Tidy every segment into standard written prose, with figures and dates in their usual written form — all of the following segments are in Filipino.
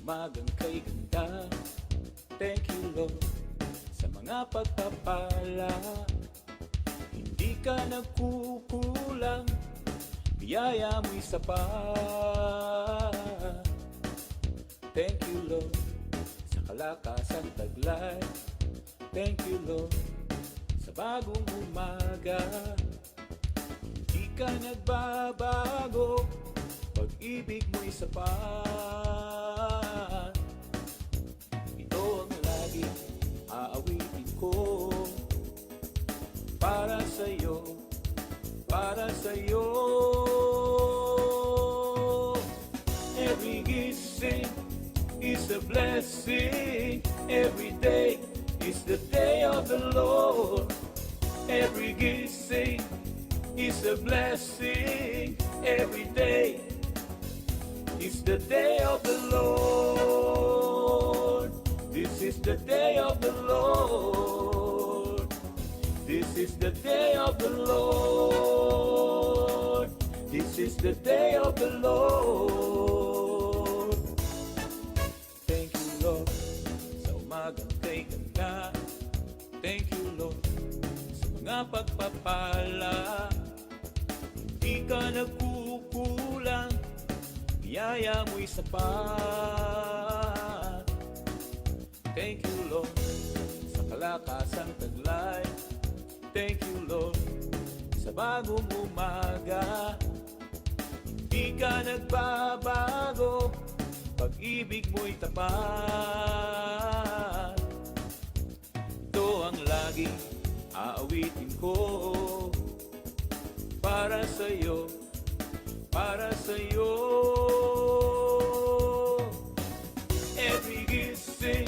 umagang kay ganda. Thank you Lord sa mga pagpapala. Hindi ka nagkukulang, biyaya mo'y sapat. Thank you Lord sa kalakasang taglay. Thank you Lord sa bagong umaga. Hindi ka nagbabago, pag-ibig mo'y sapat. Ito ang lagi aawitin ko, para sa'yo, para sa'yo. Every gising is a blessing. Every day is the day of the Lord. Every gising is a blessing. Every day is the day of the Lord. This is the day of the Lord. This is the day of the Lord. This is the day of the Lord. Thank you Lord sa umagang kay ganda. Thank you Lord sa mga pagpapala. Hindi ka nagkukulang, biyaya mo'y sapat. Thank you Lord sa kalakasang taglay. Thank you Lord sa bagong umaga. Hindi ka nagbabago, pag-ibig mo'y tapat. Ito ang lagi aawitin ko, para sa'yo, para sa'yo. Every gising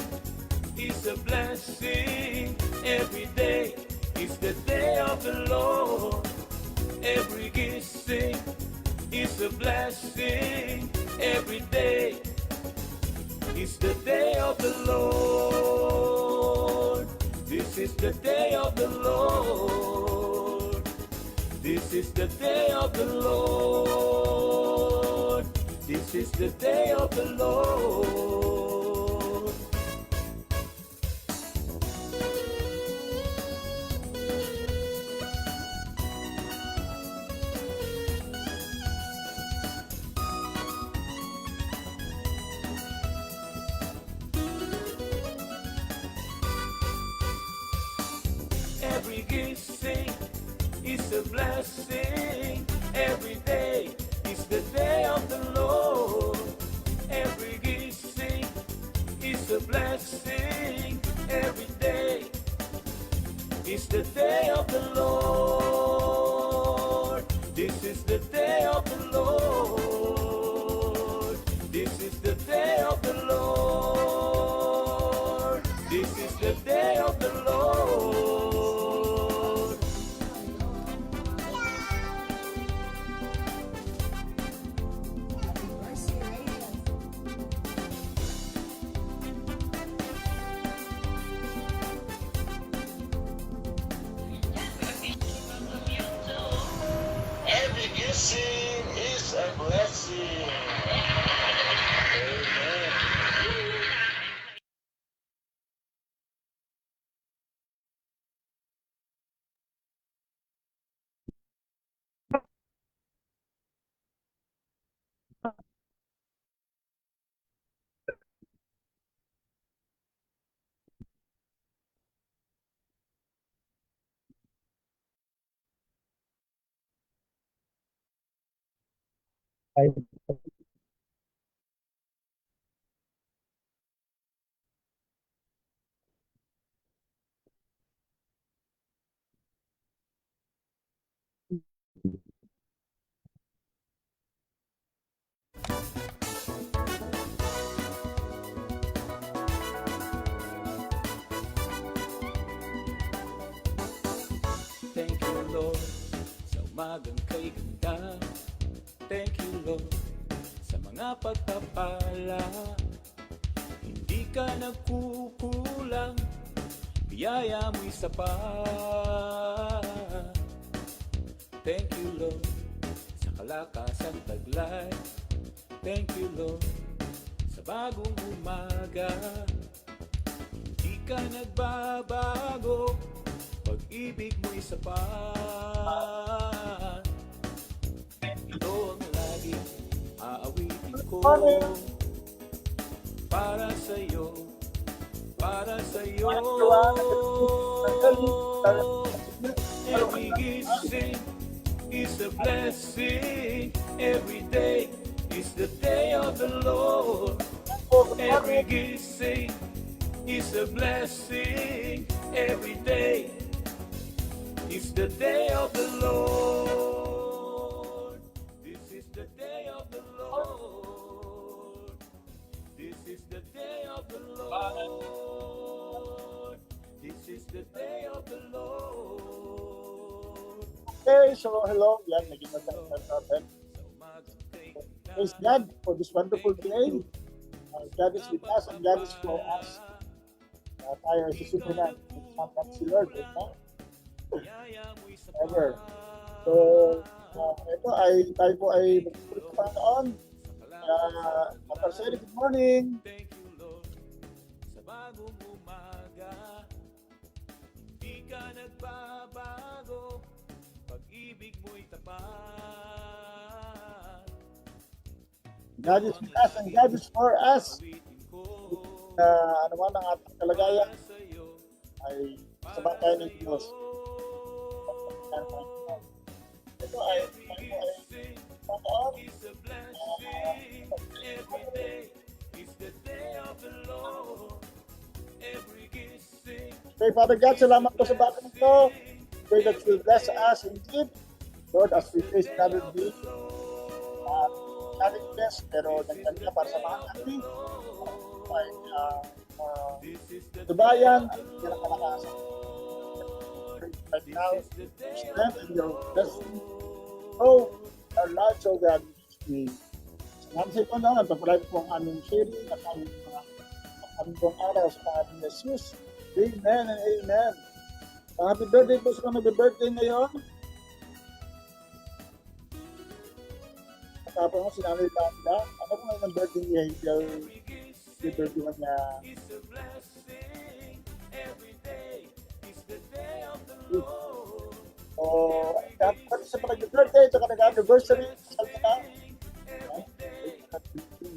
is a blessing. Every day is the day of the Lord. Every gising is a blessing. Every day is the day of the Lord. This is the day of the Lord. This is the day of the Lord. This is the day of the Lord. Every gising is a blessing. Every day is the day of the Lord. Every gising is a blessing. Every day is the day of the Lord. This is the day of the Lord. This is the day of the Lord. This is the day of the Lord. Every gising is a blessing. Amen. Thank you Lord sa umagang kay ganda. Thank you Lord sa mga pagpapala. Hindi ka nagkukulang, biyaya mo'y sapat. Thank you Lord sa kalakasang taglay. Thank you Lord sa bagong umaga. Di ka nagbabago, pag-ibig mo'y sapat. Ito ang laging aawitin ko, para sa'yo, para sa'yo. Every gising is a blessing. Every day is the day of the Lord. Every gising is a blessing. Every day is the day of the Lord. This is the day of the Lord. This is the day of the Lord. This is the day of the Lord. Okay, so hello. Yan, naging magandang natin. Praise God for this wonderful day. God is with us and God is for us. Tayo ay susupunan. Sampat si Lord. Ever. So, ito ay, tayo po ay magpulit sa Panginoon. Good morning. Thank you, Lord, sa bagong umaga. Di ka nagbabago, pag-ibig mo'y tapat. God is with us and God is for us. Awitin ko, Ano man ang ating kalagayan para sa'yo, ay sabang tayo ng Diyos. Ito ay, tayo ay Panginoon. is a blessing. Every day is the day of the Lord. Every kissing, Okay, Father God, salamat po sa batang ito. Pray that you will bless us indeed. Lord, as we face another day, natin bless, pero nagdala na para sa mga natin. Ay, tubayan at hindi na kalakasan. Right now, strength in your blessing. Oh, our lives, oh God, we salamat sa ito na, nagpapalay po ang aming sharing at aming mga pangandong araw sa pangalan ni Jesus. Amen and amen. Happy birthday po sa mga birthday ngayon. Tapos mo sinabi pa nila, ano po ngayon ang birthday niya? Yung birthday mo niya. is a blessing. Every day is the day of the Lord. O, kapag sa mga birthday, ito ka nag-anniversary, kasal ka na.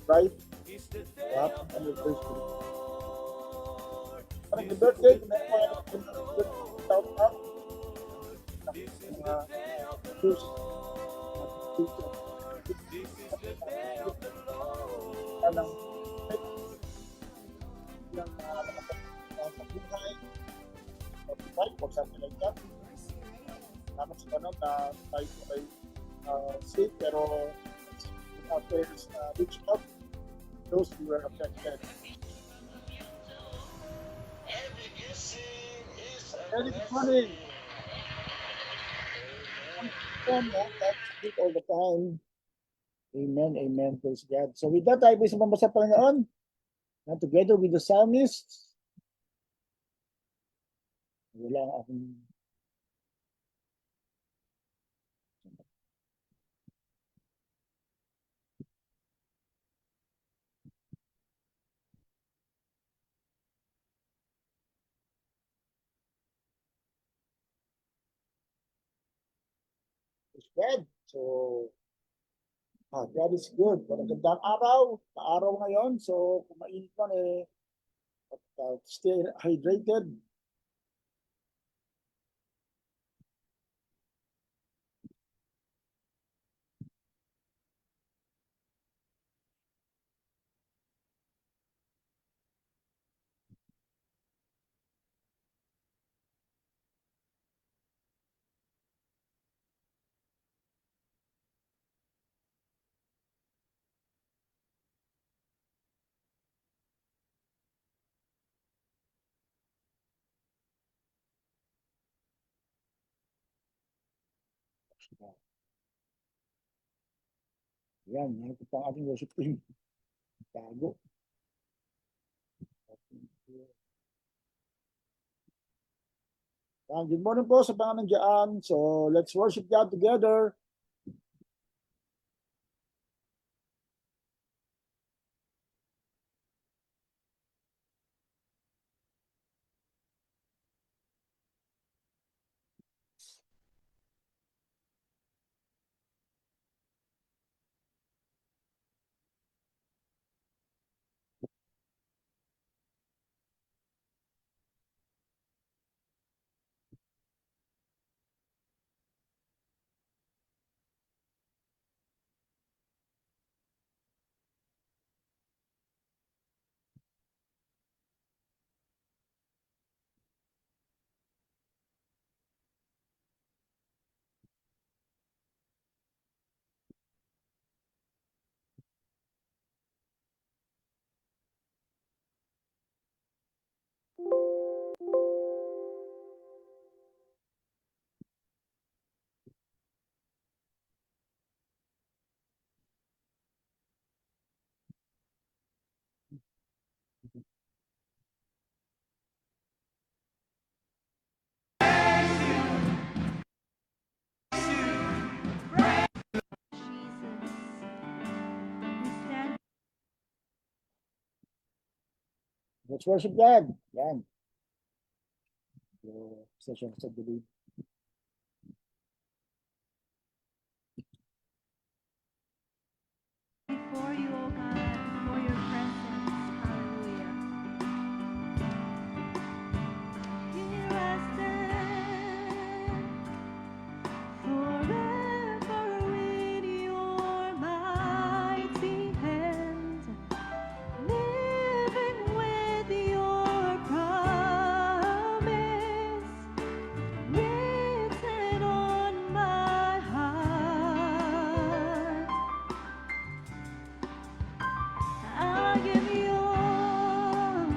Right? Is the day Happy of the anniversary. Lord. Parang yung birthday, kung meron mga shout out. This is Mga the day of the Jews. This is the day of the Lord. Parang yung mga buhay. Right? For something like that. Salamat sa panon na tayo po ay safe, pero our prayers reach out those who were affected. Every kissing is a Very good blessing. morning. That's it all the time. Amen, amen, praise God. So with that, tayo po sa pambasa Panginoon. And together with the psalmist, wala ang aking praise God. So, God is good. Magandang araw. Araw ngayon. So, kung mainit man stay hydrated. Yan, ito pa ang ating worship team. Bago. Good morning po sa mga nandiyan. So, let's worship God together. Let's worship God. Yan. So, session sa delay. Before you, O God, for your presence. Hallelujah. Here I stand forever in your mighty hand, living with your promise written on my heart. I am yours,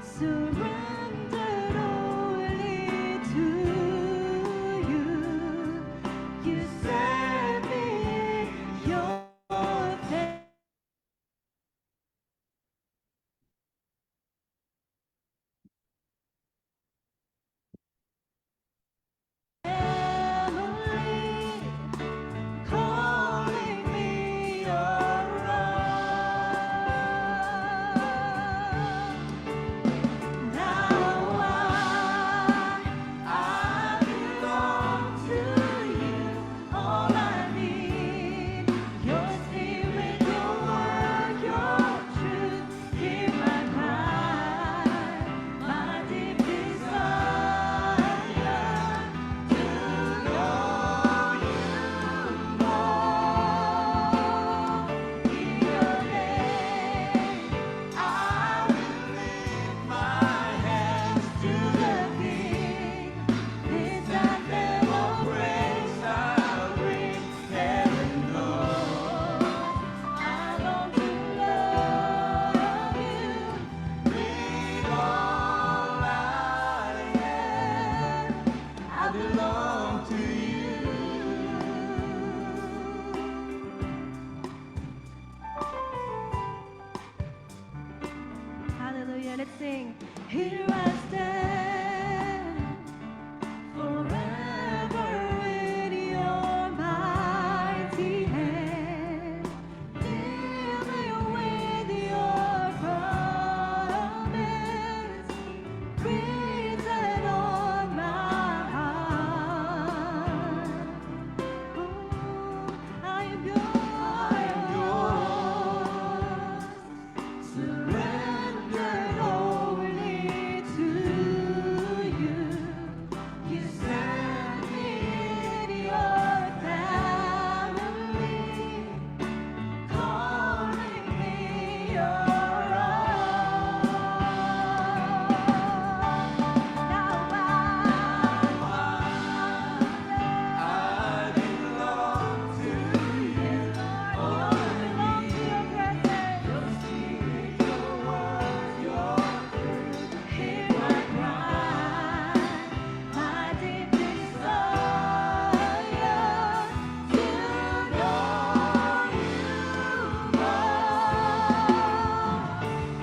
surrendered only to you. You set me in your family, calling me your own. Now I belong to you. All I need, your spirit, your word, your truth. Hear my cry, my deep desire to know you more. In your name, I will lift my hands to the King. This anthem of praise I'll bring, heaven knows. I long to love you with all I am. I belong to you. Hallelujah. Let's sing. Here I stand forever in your mighty hand, living with your promise written on my heart. I am yours, surrendered only to you. You set me in your family, calling me your own. Now I belong to you. Lord, I belong to your presence. Your spirit, your word, your truth. Hear my cry, my deep desire to know you more.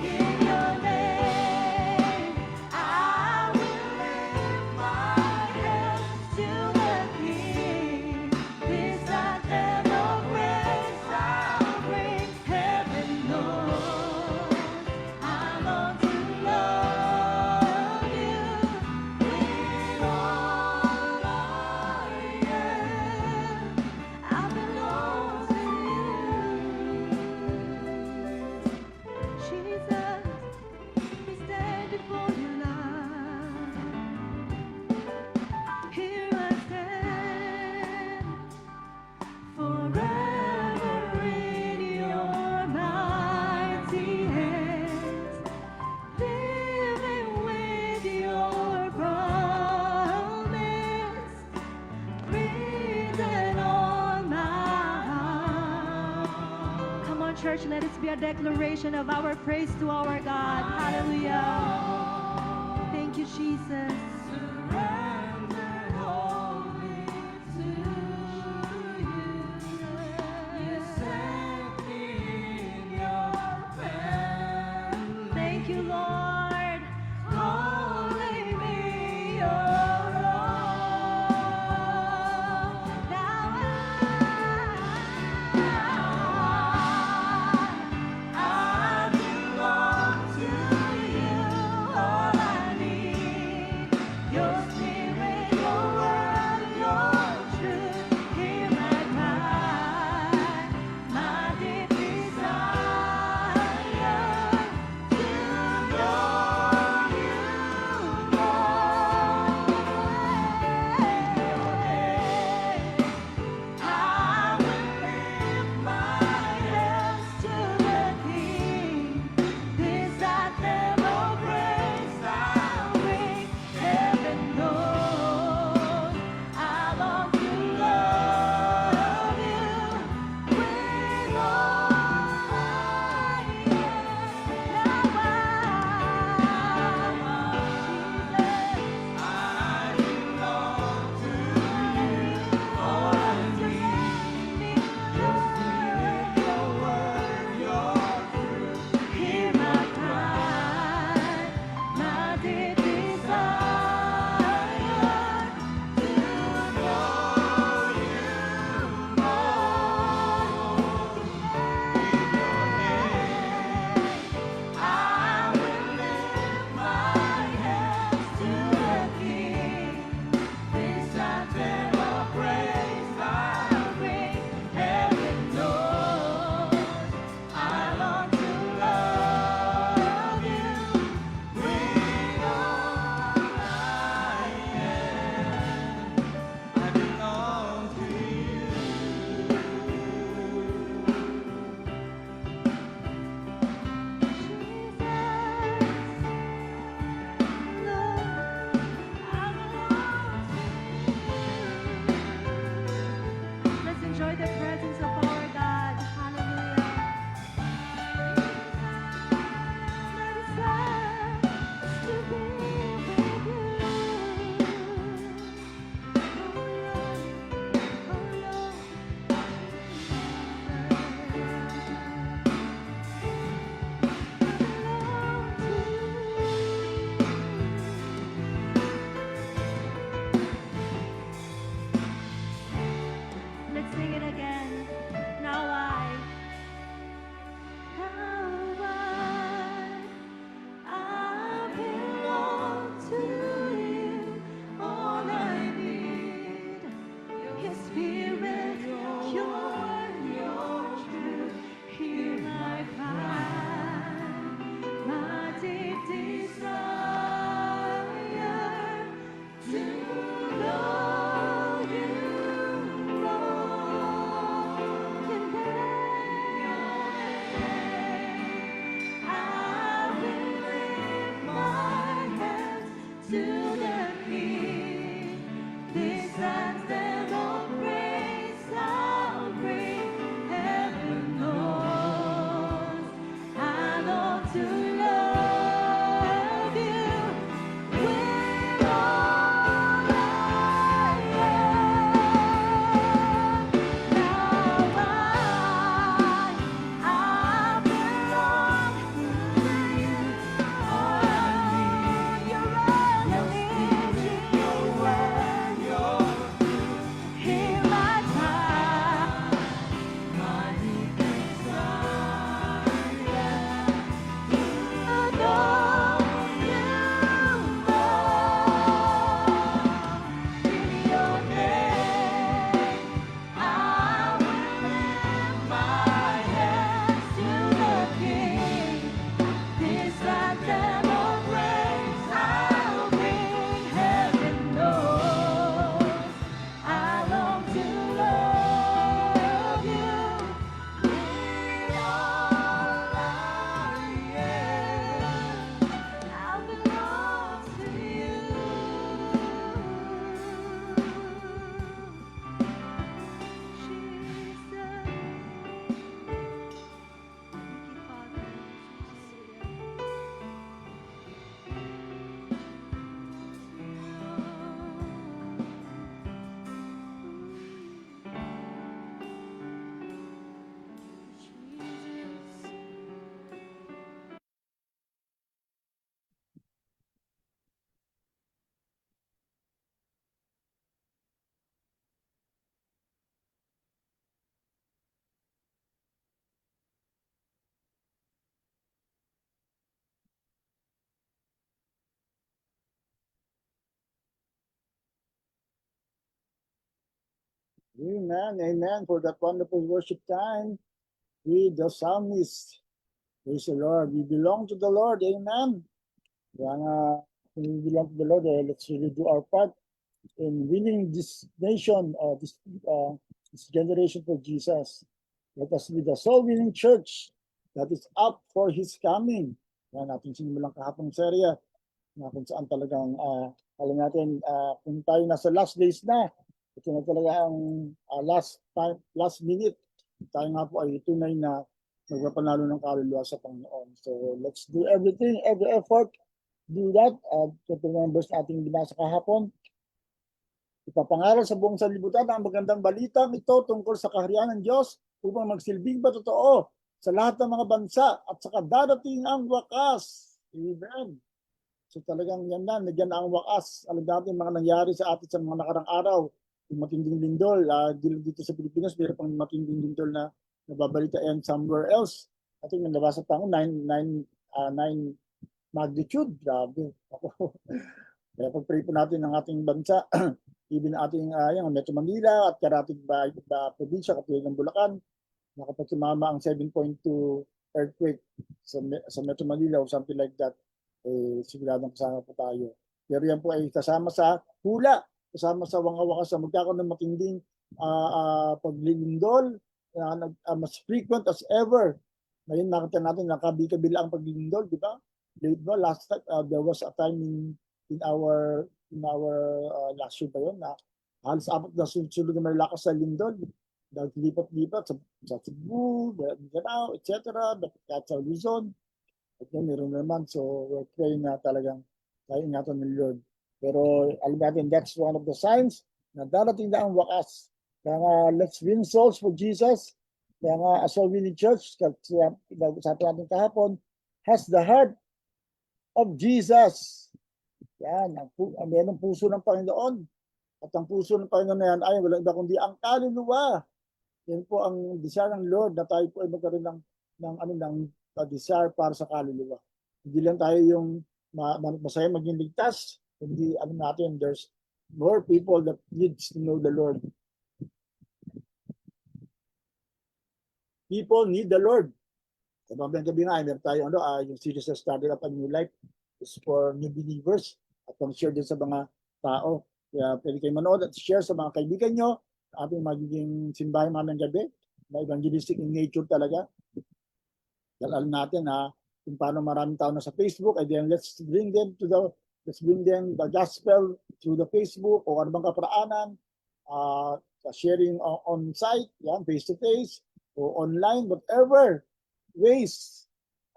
In your name, I will lift my hands to the King. This anthem of praise I'll bring, heaven knows. I long to love you with all I am. I belong to you. Jesus, we stand before you now. Here I stand forever in your mighty hands, living with your promise written on my heart. Come on, church, let it be a declaration of our praise to our God. Hallelujah. Thank you, Jesus. Surrendered only to you. You set me in your family. Thank you, Lord, calling me your own. Now I belong to you. Amen, amen, for that wonderful worship time with the psalmist. Praise the Lord. We belong to the Lord. Amen. Kaya nga, kung we belong to the Lord, let's really do our part in winning this nation, this generation for Jesus. Let us be the soul-winning church that is up for His coming. Yan natin sinimulang kahapong serya na kung saan talagang alam natin kung tayo nasa last days na, ito na talaga ang last minute. Tayo nga po ay tunay na magpapanalo ng kaluluwa sa Panginoon. So let's do everything, every effort, do that. Ito ng verse na ating binasa kahapon. Ipapangaral sa buong sanlibutan ang magandang balitang ito tungkol sa kaharian ng Diyos upang magsilbing ba totoo sa lahat ng mga bansa at saka darating ang wakas. Amen. So talagang yan na, nagyan na ang wakas. Alam natin mga nangyari sa atin sa mga nakarang araw. Yung matinding lindol, dito sa Pilipinas, mayroon pang matinding lindol na nababalita yan somewhere else. At yung nabasa pa ako, 9 magnitude. Grabe. Kaya pag-pray po natin ng ating bansa, even ating Metro Manila at karating probinsya, katulad ng Bulacan, na kapag sumama ang 7.2 earthquake sa Metro Manila or something like that, siguradong kasama po tayo. Pero yan po ay kasama sa hula, kasama sa wakas na magkakaroon ng matinding paglilindol, mas frequent as ever. Ngayon nakita natin nakabi-kabila ang paglilindol, di ba? Last time, there was a time in our last year ba yun, na halos apat na sunod na malakas sa lindol. Dahil lipat-lipat sa Cebu, Mindanao, etc. At sa Luzon. At yun, meron naman. So, we're praying na talagang tayo ingatan ng Lord. Pero alam natin, that's one of the signs na darating na ang wakas. Kaya nga, let's win souls for Jesus. Kaya nga, a soul-winning church, sa natin kahapon, has the heart of Jesus. Yan, ang puso ng Panginoon. At ang puso ng Panginoon na yan ay walang iba kundi ang kaluluwa. Yan po ang desire ng Lord na tayo po ay magkaroon ng desire para sa kaluluwa. Hindi lang tayo yung masaya maging ligtas, hindi natin, there's more people that needs to know the Lord. People need the Lord. Sa mabayang gabi nga, meron tayo yung series na started up a new life is for new believers at pang-share din sa mga tao. Kaya pwede kayo manood at share sa mga kaibigan nyo, ating magiging simbahan mamayang gabi, na evangelistic in nature talaga. Dahil alam natin kung paano maraming tao na sa Facebook, and then let's bring them the gospel through the Facebook o ano bang kaparaanan, sharing on site, yan, face to face o online, whatever ways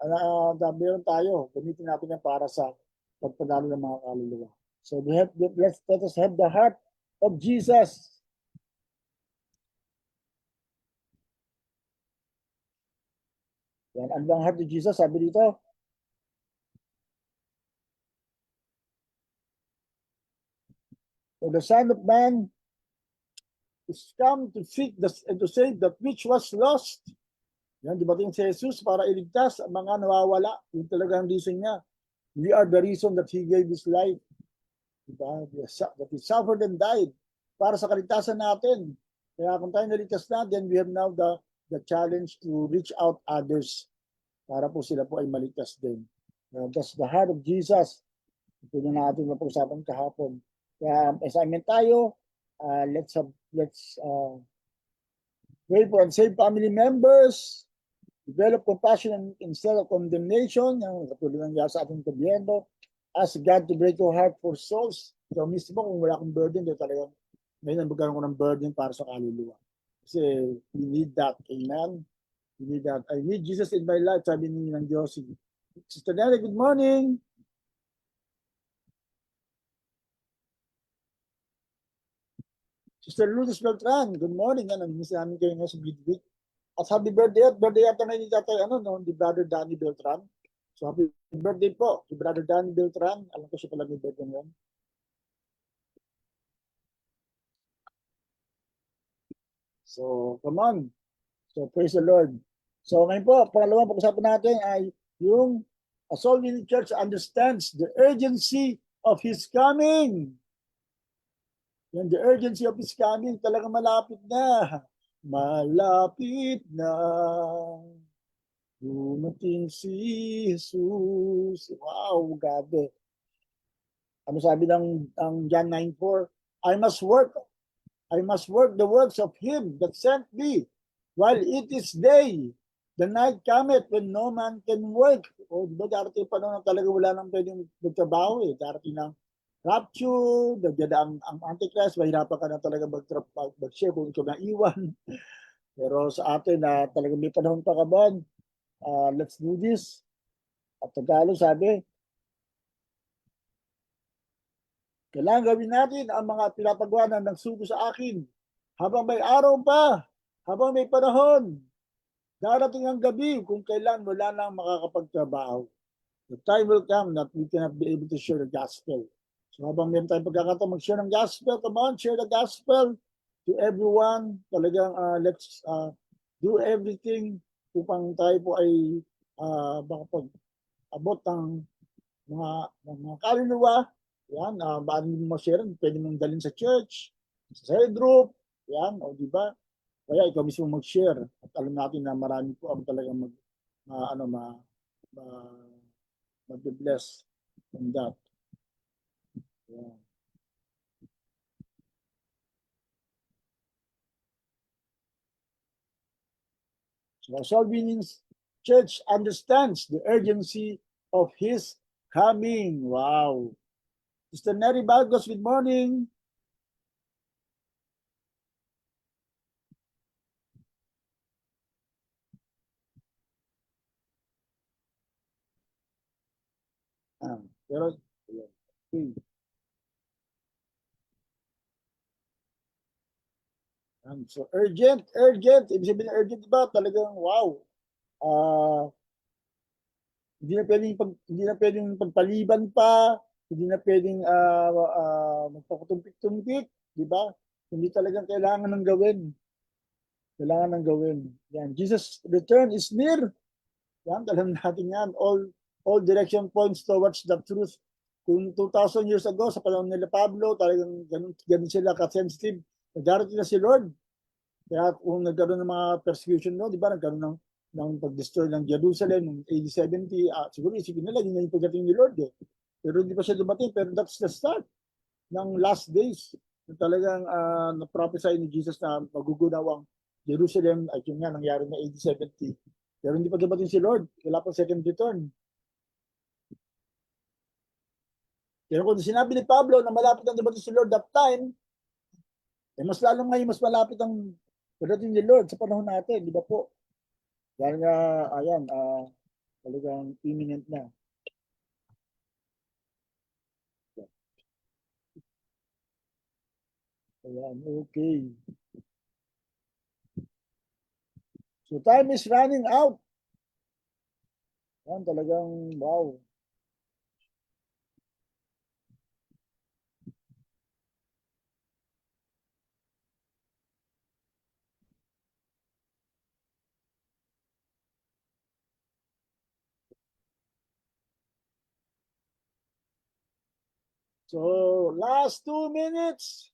na meron tayo, gamitin natin yan para sa pagpadalo ng mga kaluluwa. So let us have the heart of Jesus. Yan, ano bang heart of Jesus? Sabi dito, for the Son of Man is come to seek and to save that which was lost. Yan, dumating si Jesus para iligtas ang mga nawawala. Yung talagang reason niya. We are the reason that He gave His life. Diba? That He suffered and died para sa kaligtasan natin. Kaya kung tayo naligtas na, then we have now the challenge to reach out others para po sila po ay maligtas din. That's the heart of Jesus. Ito na natin mapag-usapan kahapon. Kaya assignment tayo, let's pray for unsaved family members, develop compassion instead of condemnation, katulad ng sa ating gobyerno, ask God to break your heart for souls. So mismo kung wala kang burden, talagang ngayon magkaroon ko ng burden para sa kaluluwa. Kasi we need that. Amen? We need that. I need Jesus in my life, sabi ni ng Diyos. Sister Nelly, good morning. Sister Lourdes Beltran, good morning. Namimiss namin kayo nga sa Midweek. At happy birthday ata ngayon ni Tatay, ni Brother Danny Beltran. So happy birthday po si Brother Danny Beltran. Alam ko siya pala may birthday ngayon. So, come on. So, praise the Lord. So, ngayon po, pangalawang pag-usapan natin ay yung a soul-winning church understands the urgency of His coming. Yan, the urgency of His coming, talagang malapit na. Malapit na. Dumating si Jesus. Wow, grabe. Ano sabi ng John 9:4? I must work the works of Him that sent me while it is day. The night cometh when no man can work. O diba darating pa noon talaga wala nang pwedeng magtrabaho eh. Darating ng rapture, ang Antichrist, mahirapan ka na talaga mag-share kung ikaw na iwan. Pero sa atin na talaga may panahon pa kaban, let's do this. At Tagalog sabi, kailangan gawin natin ang mga pinapagawa na nagsugo sa akin. Habang may araw pa, habang may panahon, darating ang gabi kung kailan wala nang makakapagtrabaho. The time will come that we cannot be able to share the gospel. So habang meron tayong pagkakataon mag-share ng gospel, come on, share the gospel to everyone. Talagang let's do everything upang tayo po ay makapag-abot ng mga kaluluwa. Yan, baan mo ma-share, pwede mong dalhin sa church, sa cell group, yan, o di ba? Kaya ikaw mismo mag-share at alam natin na marami po ang talagang mag-bless from that. Yeah. So Solvin's church understands the urgency of His coming. Wow. Mr. Neri Bagos, good morning. Pero, okay. So urgent. Ibig sabihin na urgent ba? Talagang wow. Hindi na pwedeng pagpaliban pa, hindi na pwedeng magpakutumpik-tumpik, di ba? Hindi talagang kailangan ng gawin. Kailangan ng gawin. Yan. Jesus' return is near. Yan, alam natin yan. All direction points towards the truth. Kung 2,000 years ago, sa panahon nila Pablo, talagang ganun sila ka-sensitive. Nagdarating na si Lord. Kaya kung nagkaroon ng mga persecution no, di ba, nagkaroon ng pag-destroy ng Jerusalem ng AD 70, siguro isipin nila, yun na yung pagdating ni Lord eh. Pero hindi pa siya dumating, pero that's the start ng last days. Talagang na-prophesy ni Jesus na magugunaw ang Jerusalem, at yun nga, nangyari na AD 70. Pero hindi pa dumating si Lord, wala pang second return. Pero kung sinabi ni Pablo na malapit ang dumating si Lord that time, mas lalong ngayon mas malapit ang pagdating ni Lord sa panahon natin, di ba po? Dahil nga, ayan, talagang imminent na. Ayan, okay. So time is running out. Ayan, talagang, wow. So, last 2 minutes.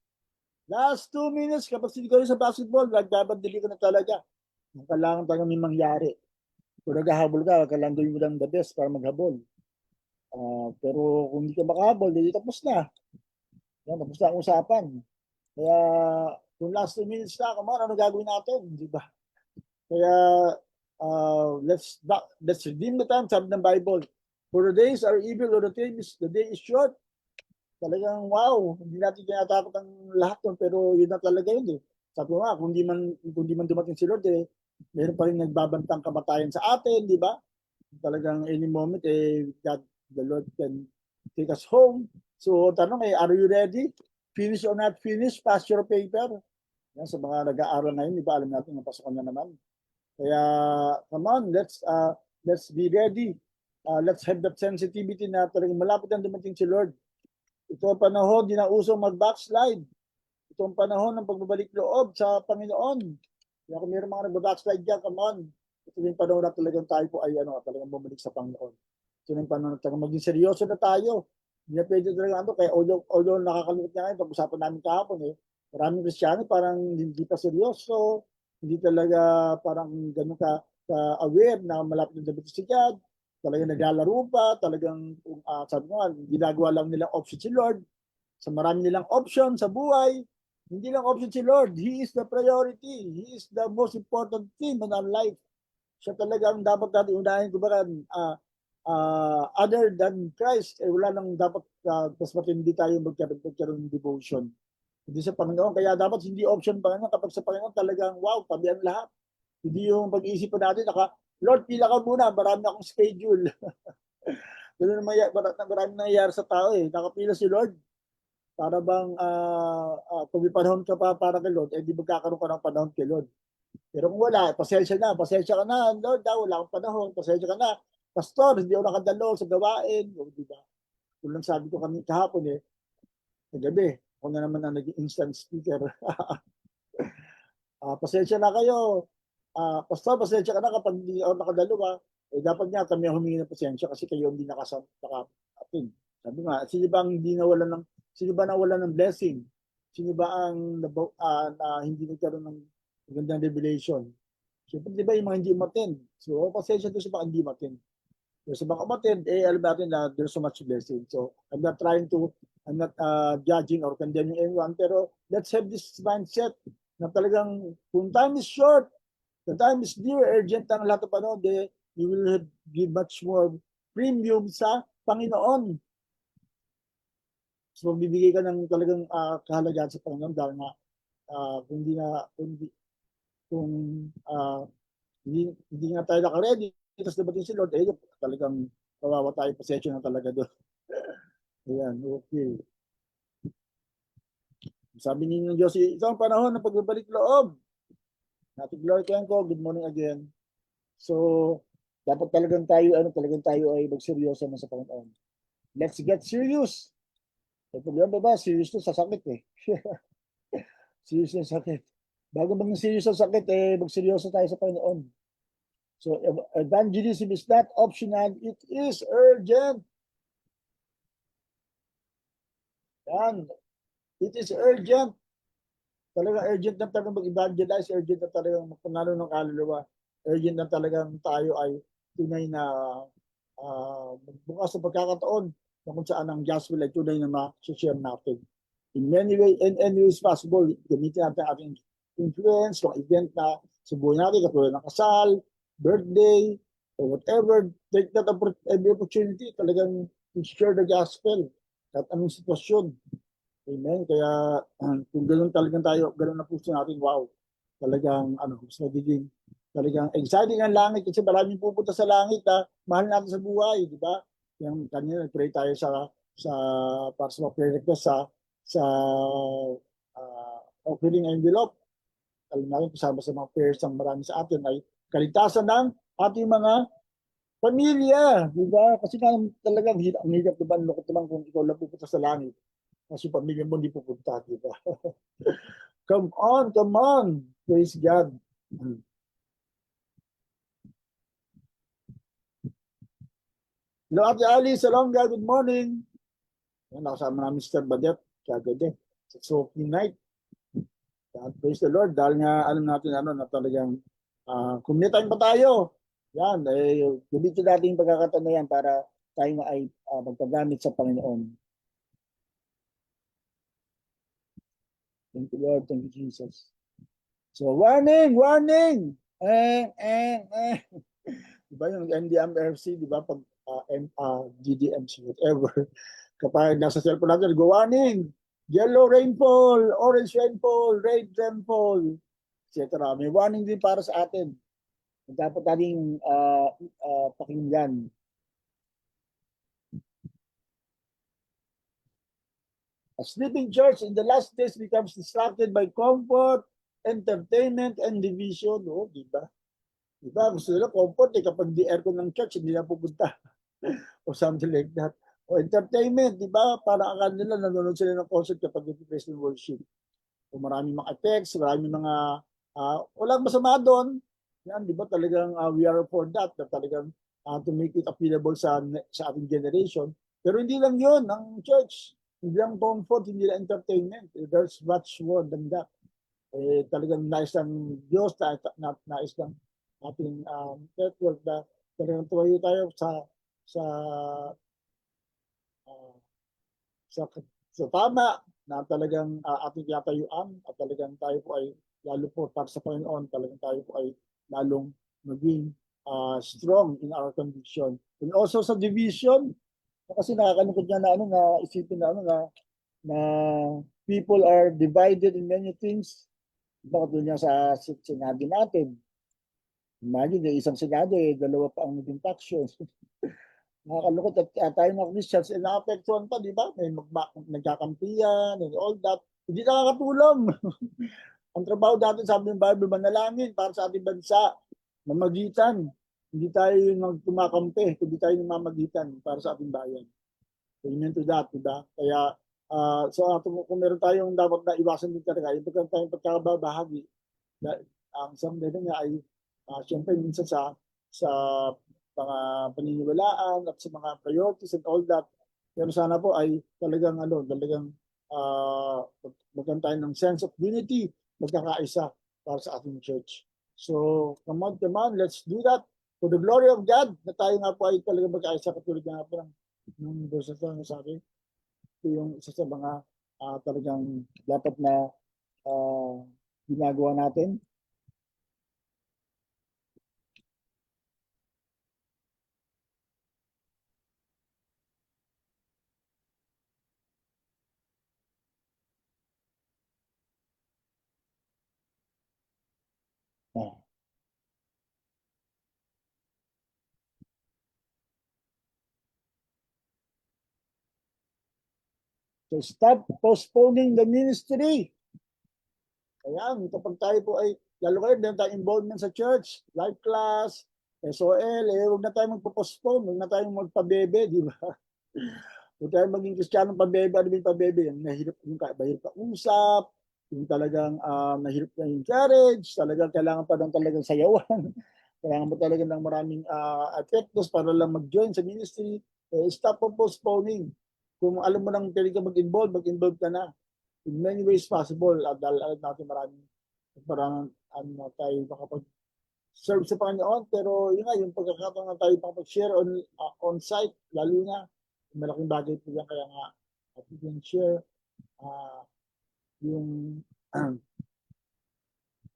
Last 2 minutes, kapag sinigaw sa basketball, nagbabandili ka na talaga. Kailangan talaga may mangyari. Kung naghahabol ka, kailangan gawin mo lang the best para maghabol. Pero kung hindi ka makahabol, hindi tapos na. Yan, tapos na ang usapan. Kaya, kung last 2 minutes na, kumara, ano gagawin natin? Di ba? Kaya, let's redeem the time, sabi ng Bible. For the days are evil, or the day is short. Talagang wow, hindi natin tinatakot ang lahat nun, pero yun na talaga yun eh. Sabi ko nga, kung di man dumating si Lord eh, meron pa rin nagbabantang kamatayan sa atin, di ba? Talagang any moment God, the Lord can take us home. So tanong are you ready? Finish or not finish? Pass your paper. Yan, sa mga nag-aaral ngayon, di ba, alam natin na pasukan na naman. Kaya come on, let's be ready. Let's have that sensitivity na talagang malapit ang dumating si Lord. Ito ang panahon, di na uso mag-backslide. Ito ang panahon ng pagbabalik loob sa Panginoon. Kaya kung mayroon mga nag-backslide dyan, come on. Ito yung panahon na talagang tayo po ay talagang bumalik sa Panginoon. Ito yung panahon na talagang maging seryoso na tayo. Hindi na pwede talaga ano, kaya although nakakalungkot nga ngayon, pag-usapan namin kahapon maraming Kristiyano parang hindi pa seryoso, hindi talaga parang ganun ka-aware na malapit na dapat si God, talagang naglalaro pa, talagang sabi ko nga, ginagawa lang nilang option si Lord, sa marami nilang option sa buhay, hindi lang option si Lord, He is the priority, He is the most important thing in our life. Siya talaga ang dapat natin unahin, kumbaga, other than Christ, wala nang dapat mas matindi tayo magkaroon ng devotion. Hindi sa Panginoon. Kaya dapat hindi option Panginoon. Kapag sa Panginoon talagang wow, tabi ang lahat. Hindi yung pag-iisip pa natin, Lord, pila ka muna, marami akong schedule. Ganun marami nangyayari sa tao Nakapila si Lord. Para bang kung may panahon ka pa para kay Lord, di magkakaroon ka ng panahon kay Lord. Pero kung wala, pasensya ka na, Lord, wala akong panahon, pasensya ka na. Pastor, hindi ako nakadalo sa gawain. Diba? Kung lang sabi ko kami kahapon kagabi, ako na naman ang naging instant speaker. Pasensya na kayo. Pastor, pasensya ka na kapag hindi ako nakadalo dapat nga kami ang humingi ng pasensya kasi kayo hindi nakasapin. Sabi nga, sino ba nawalan ng blessing? Sino ba ang hindi nagkaroon ng magandang revelation? Siyempre, di ba yung mga hindi umattend? So, pasensya doon sa mga hindi umattend. So, sa mga umattend, alam natin na there's so much blessing. So, I'm not judging or condemning anyone, pero let's have this mindset na talagang kung time is short, the time is near, urgent ang lahat ng panahon, you will give much more premium sa Panginoon. So, bibigay ka ng talagang kahalagaan sa Panginoon dahil nga kung hindi nga tayo naka-ready, tapos dabating si Lord, talagang kawawa tayo, pasensya na talaga doon. Ayan, okay. Sabi ni Diyos, ito ang panahon ng pagbabalik loob. Natin Glory ko, good morning again. So, dapat talagang tayo ay magseryoso na sa Panginoon. Let's get serious. May problema ba? Serious to sa sakit Serious na sakit. Bago maging serious sa sakit, magseryoso tayo sa Panginoon. So, evangelism is not optional. It is urgent. Yan. It is urgent. Talagang urgent na talagang mag-evangelize. Urgent na talagang magpanalo ng kaluluwa. Urgent na talagang tayo ay tunay na bukas sa pagkakataon na kung saan ang gospel ay tunay na ma-share natin. In any ways possible, gamitin natin ating influence, mga event na sa buhay natin, katulad ng kasal, birthday, or whatever, take that every opportunity, talagang to share the gospel at anong sitwasyon. Amen. Kaya kung ganoon talagang tayo, ganoon na puso natin, wow, talagang mas magiging talagang exciting ang langit kasi maraming pupunta sa langit mahal natin sa buhay, di ba? Yung kanina nag-pray tayo para sa prayer request sa offering envelope. Alam natin kasama sa mga prayers ng marami sa atin ay kaligtasan ng ating mga pamilya, di ba? Kasi talagang ang hirap diba, lukot naman kung ikaw lang pupunta sa langit. Kasi pamilya mo hindi pupunta, di ba? Come on. Praise God. Hello, Ate Alice. Salonga, good morning. Nakasama namin Mr. Badet. Kagad It's okay night. Praise the Lord. Dahil nga alam natin na talagang kung may time pa tayo, yan, gamitin natin yung pagkakataon na yan para tayo na ay magpagamit sa Panginoon. Thank you, Lord. Thank you, Jesus. So, warning! Diba yung NDMRC, diba? Pag GDMC, whatever. Kapag nasa cellphone natin, go warning! Yellow rainfall, orange rainfall, red rainfall, etc. May warning din para sa atin. Dapat nating pakinggan. A sleeping church in the last days becomes distracted by comfort, entertainment, and division. Diba? Diba? Gusto nila comfort kapag di aircon ng church, hindi na pupunta. Or something like that. O entertainment, diba? Para akala nila nanonood sila ng concert kapag nag-praise and worship. O maraming mga effects, maraming mga walang masama doon. Yan, diba? Talagang we are for that. Talagang to make it available sa ating generation. Pero hindi lang yun, ang church, hindi lang comfort, hindi lang entertainment. There's much more than that. Talagang nais ng Diyos, nais ng ating network na talagang tumayo tayo sa uh, sa, sa tama na talagang ating tinatayuan at talagang tayo po ay lalo po para sa Panginoon, talagang tayo po ay lalong maging strong in our conviction. And also sa division, kasi nakakalungkot nga na na isipin na people are divided in many things. Bakit niya sa Senado natin? Imagine, isang Senado, dalawa pa ang naging faction. Nakakalungkot at tayo mga Christians, naapektuhan pa, di ba? May nagkakampiyan and all that. Hindi nakakatulong. Ang trabaho natin, sabi ng Bible, manalangin para sa ating bansa, mamagitan. Hindi tayo yung magtumakampi, hindi tayo yung mamagitan para sa ating bayan. Amen to that, di ba? Kaya, kung meron tayong dapat na iwasan din talaga, yung tayong pagkakabahagi, ang isang meron nga ay, siyempre, minsan sa mga paniniwalaan at sa mga priorities and all that. Pero sana po ay talagang magkaroon tayo ng sense of unity, magkakaisa para sa ating church. So, come on, let's do that for the glory of God, na tayo nga po ay talagang magkaisa katulad nga po ng verse na sabi. Ito yung isa sa mga talagang dapat na ginagawa natin. So stop postponing the ministry. Ayan, kapag tayo po ay, lalo kayo, meron tayong involvement sa church, life class, SOL, huwag na tayo magpo-postpone, huwag na tayong magpabebe, di ba? Huwag tayo maging Kristyanong pabebe, ano yung pabebe? Yung mahirap ka usap, yung talagang mahirap na yung courage, talagang kailangan pa ng talagang sayawan, kailangan mo talaga ng maraming epektos para lang mag-join sa ministry. Stop postponing. Kung alam mo nang pwede ka mag-involve ka na. In many ways possible. Dahil alam natin parang tayo makapag-serve sa Panginoon. Pero yun nga, yung pagkakataon na tayo makapag-share on site, lalo na, malaking bagay po yan. Kaya nga, we can share yung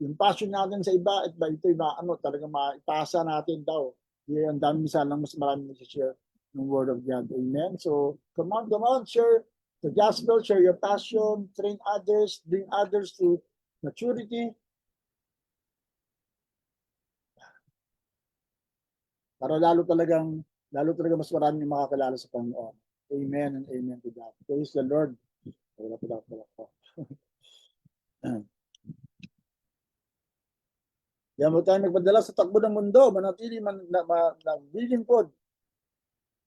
yung passion natin sa iba at ito talagang maipasa natin daw. Ang dami lang mas marami share ng word of God. Amen. So come on, share the gospel, share your passion, train others, bring others to maturity. Para lalo talaga mas marami makakilala sa Panginoon. Amen and amen to that. Praise the Lord. Wala po. Yan mo tayo magpadala sa takbo ng mundo, manatili naglilingkod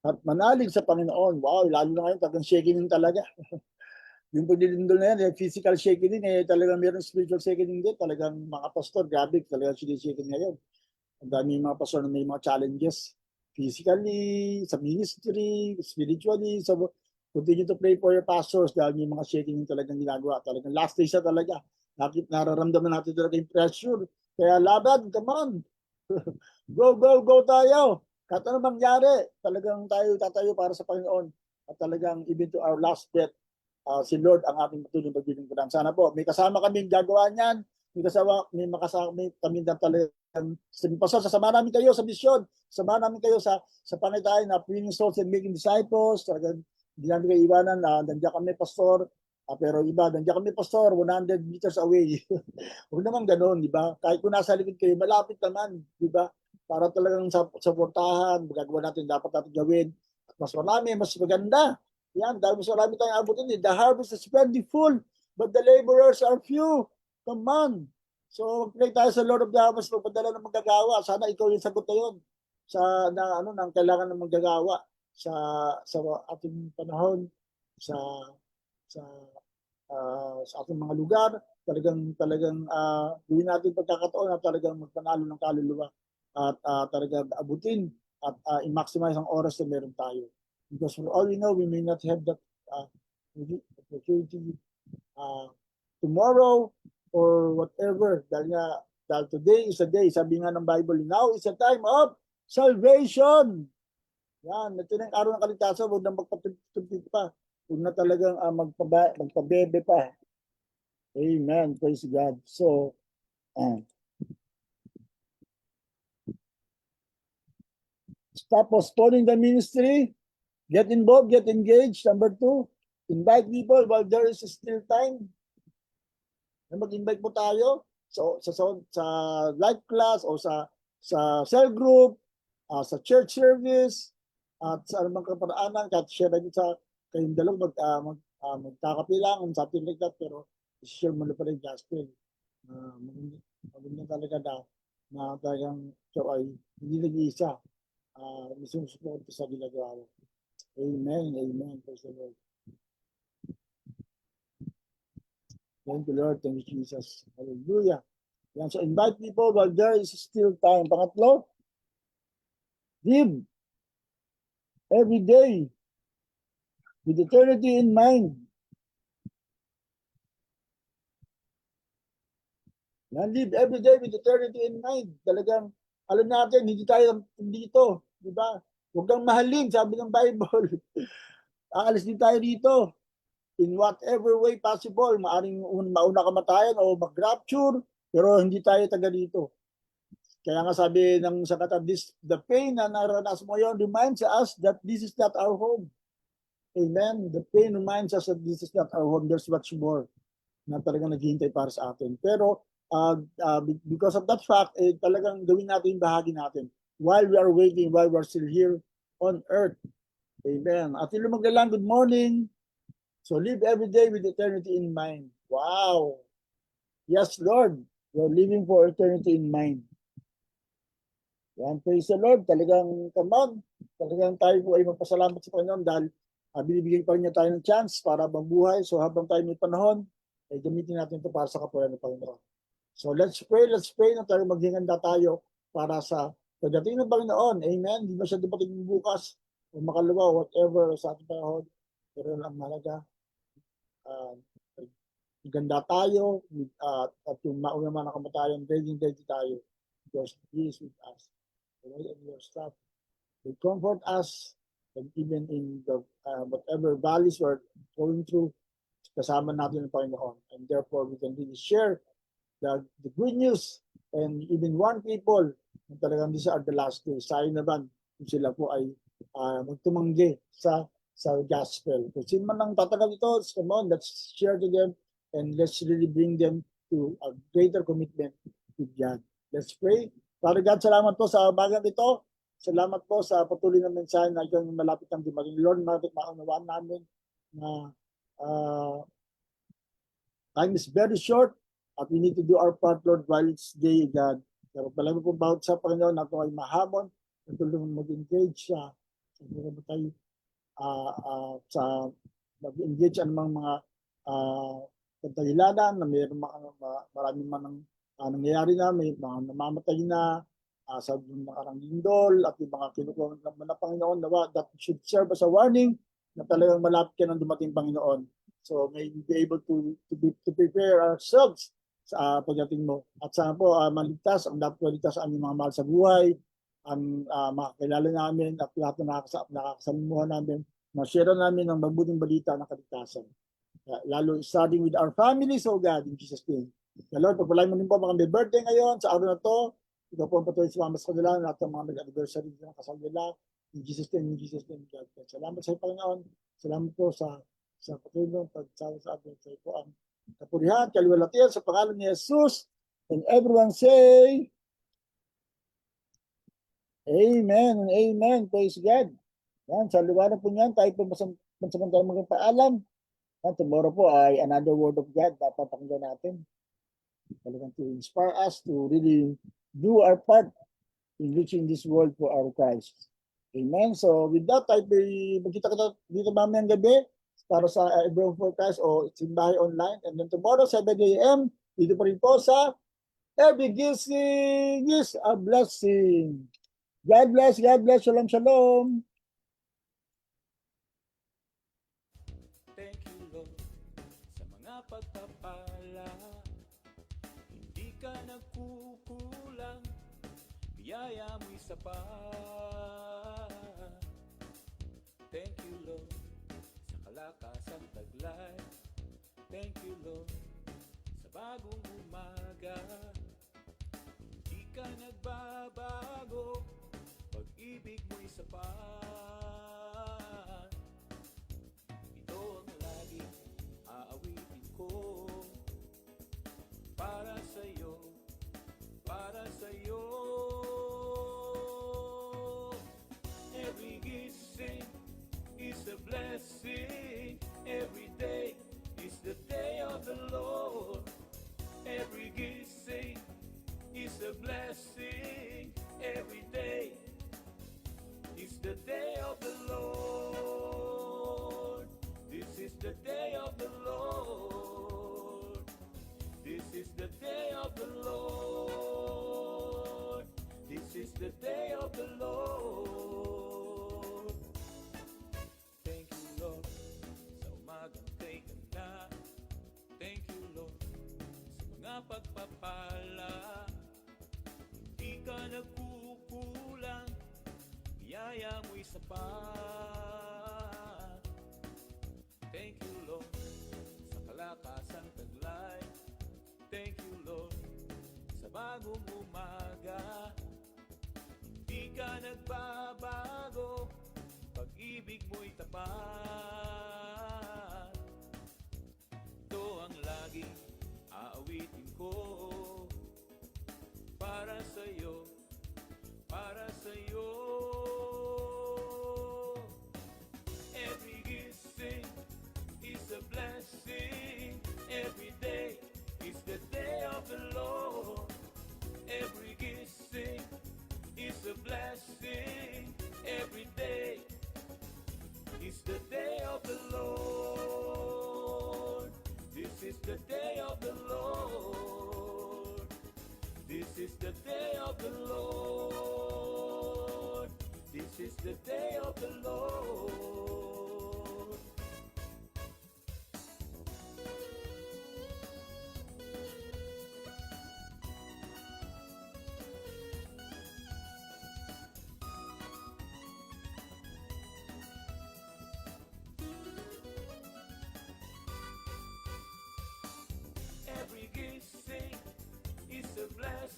at manalig sa Panginoon. Wow, lalo na ngayon, talagang shaking talaga. Yung paglilindol na yan, physical shaking din, talagang meron spiritual shaking din. Talagang mga pastor, grabe, talagang shaking ngayon. Ang dami mga pastor na may mga challenges. Physically, sa ministry, spiritually. So, continue to pray for your pastors dahil may mga shaking talagang ginagawa. Talagang last days na talaga. Nararamdaman natin talaga yung pressure. Kaya laban, come on. Go tayo. Kahit ano mangyari, talagang tayo tatayo para sa Panginoon. At talagang even to our last breath, si Lord ang ating patuloy paglilingkuran. Sana po, may kasama kaming gagawa niyan. May kami na talagang sasama namin kayo sa misyon. Sama namin kayo sa pangitain na winning souls and making disciples. Talagang hindi namin kayo iwanan na nandiyan kami, pastor. Pero iba, nandiyan kami, pastor, 100 meters away. Huwag naman ganoon, di ba? Kahit kung nasa likod kayo, malapit naman, di ba? Para talagang supportahan, magagawa natin, dapat natin gawin. At mas marami, mas maganda. Yan, dahil mas marami tayong abutin. The harvest is plentiful, but the laborers are few. Come on. So, pray tayo sa Lord of the Harvest, magpadala ng manggagawa. Sana ikaw yung sagot na yun nang kailangan ng manggagawa sa ating panahon, sa ating mga lugar. Talagang gawin natin pagkakataon na talagang magpanalo ng kaluluwa at talagang abutin at i-maximize ang oras na meron tayo. Because for all we know, we may not have that opportunity tomorrow or whatever. Dahil today is a day, sabi nga ng Bible, now is a time of salvation. Yan, ito na yung araw ng kaligtasan, huwag na magpatupit pa. Huwag na talagang magpabebe pa. Amen. Praise God. So, stop postponing the ministry. Get involved, get engaged. Number 2, invite people while there is still time. Mag-invite po tayo sa life class o sa cell group, sa church service, at sa anumang kaparaanan, kahit share na sa kayong dalawa, magkakapi lang, something like that, pero share mo na pala yung gospel. Maganda talaga na talagang ikaw ay hindi nag-iisa. Misusunod ko sa ginagawa mo. Amen, amen. Praise the Lord. Thank you, Lord. Thank you, Jesus. Hallelujah. Yan. So invite people while there is still time. Pangatlo, live every day with eternity in mind. Yan, live every day with eternity in mind. Talagang, alam natin, hindi tayo dito. Diba? Huwag kang mahalin, sabi ng Bible. Aalis din tayo dito. In whatever way possible, maaring mauna kamatayan o mag-rapture, pero hindi tayo taga dito. Kaya nga sabi ng sakata, the pain na naranasan mo yun reminds us that this is not our home. Amen. The pain reminds us that this is not our home. There's much more na talagang naghihintay para sa atin. Pero because of that fact, talagang gawin natin yung bahagi natin while we are waiting, while we are still here on earth. Amen. At ilo maglalang, good morning. So live every day with eternity in mind. Wow. Yes, Lord. We're living for eternity in mind. Yan, praise the Lord. Talagang, come on. Talagang tayo po ay magpasalamat sa Panginoon dahil binibigyan pa rin niya tayo ng chance para mabuhay. So habang tayo may panahon, ay gamitin natin ito para sa kapurihan ng Panginoon. So let's pray na tayo maghinganda tayo para sa pagdating ng Panginoon. Amen. Hindi ba siya dumating bukas o makalawa, whatever sa ating panahon. Pero ang mahalaga, ganda tayo at yung mauna man ang kamatayan, ready tayo because He is with us. And your stuff will comfort us and even in the whatever valleys we're going through, kasama natin ang Panginoon. And therefore, we can really share the good news and even warn people na talagang these are the last days. Sayang naman kung sila po ay magtumanggi sa gospel. Kung sino man ang tatagal ito, come on, let's share to them and let's really bring them to a greater commitment with God. Let's pray. Father God, salamat po sa bagang ito. Salamat po sa patuloy na mensahe na ikaw malapit ang dumating. Lord, maunawaan namin na time is very short at we need to do our part, Lord, while it's day, God. Pero palagi po bawat sa Panginoon na ito ay mahamon, natulungan mag-engage sa tayo sa mag-engage anumang mga kadahilanan na mayroon maraming manang nangyayari na, may mga namamatay na sa nakarang lindol at yung mga kinukuha naman ng Panginoon na that should serve as a warning na talagang malapit ka ng dumating Panginoon. So may be able to prepare ourselves sa pagdating mo. At sana po maligtas, ang dapat maligtas ang mga mahal sa buhay, ang makakilala namin at lahat na nakakasalamuhan namin, ma-share namin ang mabuting balita ng kaligtasan. Lalo starting with our families, oh God, in Jesus' name. Lord, pagpalain mo din po mga may birthday ngayon sa araw na to. Ikaw po ang patuloy sa mga kanila, lahat ng mga nag-anniversary ng kasal nila. In Jesus' name, God. Salamat sa Panginoon. Salamat po sa patuloy ng pagsawa sa atin. Sa po ang kapurihan, kaliwalatian sa pangalan ni Jesus. And everyone say, Amen and Amen. Praise God. Yan, sa liwanag po niyan, tayo po masamantala magpaalam. Tomorrow po ay another word of God na papakinggan natin. Talagang to inspire us to really do our part in reaching this world for our Christ. Amen. So with that, tayo magkita ka dito mamayang gabi para sa everyone for Christ o simbahay online. And then tomorrow, 7 a.m., dito pa rin po sa Every Gising is a Blessing. God bless. Shalom, shalom. biyaya mo'y sapat. Thank you, Lord, sa kalakasang taglay. Thank you, Lord, sa bagong umaga. Di ka nagbabago, pag-ibig mo'y sapat. Ito ang laging aawitin ko, para sa'yo, para sa'yo. Every gising is a blessing. Every day is the day of the Lord. Every gising is a blessing. Every day is the day of the Lord. This is the day of the Lord. This is the day of the Lord. This is the day of the Lord. Thank you, Lord, sa umagang kay ganda. Thank you, Lord, sa mga pagpapala. Hindi ka nagkukulang, biyaya mo'y sapat. Thank you, Lord, sa kalakasang taglay. Thank you, Lord, sa bagong umaga. Hindi ka nagbabago, pag-ibig mo'y tapat. Ito ang laging aawitin ko, para sa'yo, para sa'yo. Every gising is a blessing. Every day is the day of the Lord. Every gising is a blessing. Every day is the day of the Lord. This is the day of the Lord. This is the day of the Lord. This is the day of the Lord. Every gising is a blessing.